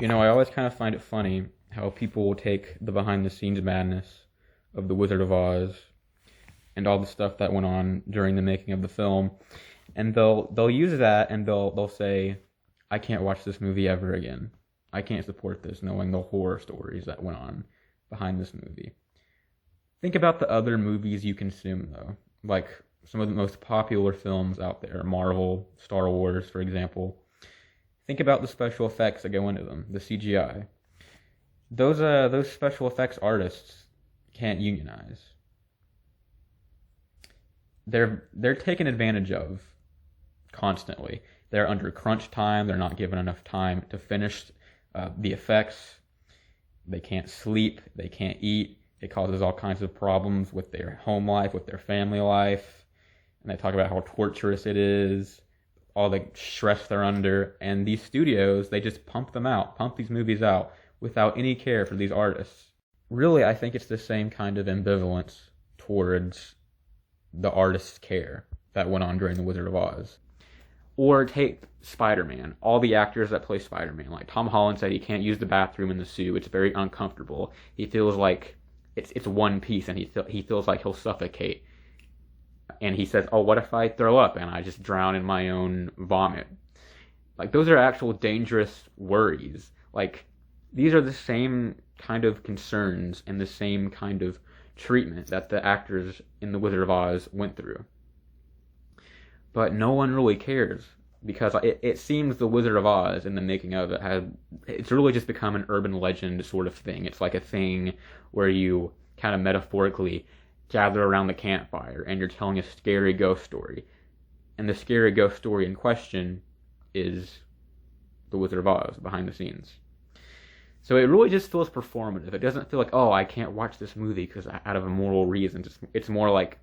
I always kind of find it funny how people will take the behind the scenes madness of The Wizard of Oz and all the stuff that went on during the making of the film, and they'll use that and they'll say, I can't watch this movie ever again. I can't support this, knowing the horror stories that went on behind this movie. Think about the other movies you consume, though, like some of the most popular films out there, Marvel, Star Wars, for example. Think about the special effects that go into them, the CGI. Those special effects artists can't unionize. They're taken advantage of constantly. They're under crunch time. They're not given enough time to finish the effects. They can't sleep. They can't eat. It causes all kinds of problems with their home life, with their family life. And they talk about how torturous it is, all the stress they're under. And these studios, they just pump these movies out without any care for these artists. Really, I think it's the same kind of ambivalence towards the artist's care that went on during The Wizard of Oz. Or take Spider-Man. All the actors that play Spider-Man, like Tom Holland said, he can't use the bathroom in the suit. It's very uncomfortable. He feels like it's one piece, and he feels like he'll suffocate. And he says, "Oh, what if I throw up and I just drown in my own vomit?" Like, those are actual dangerous worries. Like, these are the same kind of concerns and the same kind of treatment that the actors in The Wizard of Oz went through. But no one really cares, because it seems The Wizard of Oz, in the making of it, it's really just become an urban legend sort of thing. It's like a thing where you kind of metaphorically gather around the campfire and you're telling a scary ghost story. And the scary ghost story in question is The Wizard of Oz, behind the scenes. So it really just feels performative. It doesn't feel like, oh, I can't watch this movie because out of a moral reason. It's more like,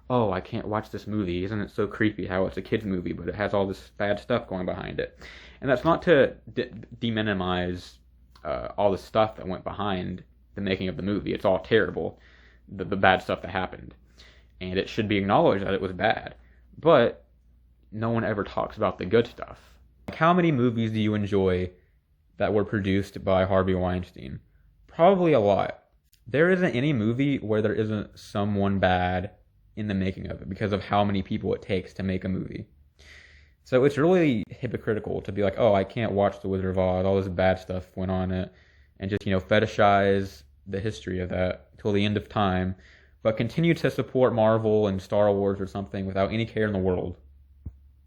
oh, I can't watch this movie. Isn't it so creepy how it's a kid's movie, but it has all this bad stuff going behind it? And that's not to deminimize all the stuff that went behind the making of the movie. It's all terrible, the bad stuff that happened. And it should be acknowledged that it was bad. But no one ever talks about the good stuff. Like, how many movies do you enjoy that were produced by Harvey Weinstein? Probably a lot. There isn't any movie where there isn't someone bad in the making of it because of how many people it takes to make a movie. So it's really hypocritical to be like, oh, I can't watch The Wizard of Oz, all this bad stuff went on it, and just, fetishize the history of that till the end of time, but continue to support Marvel and Star Wars or something without any care in the world.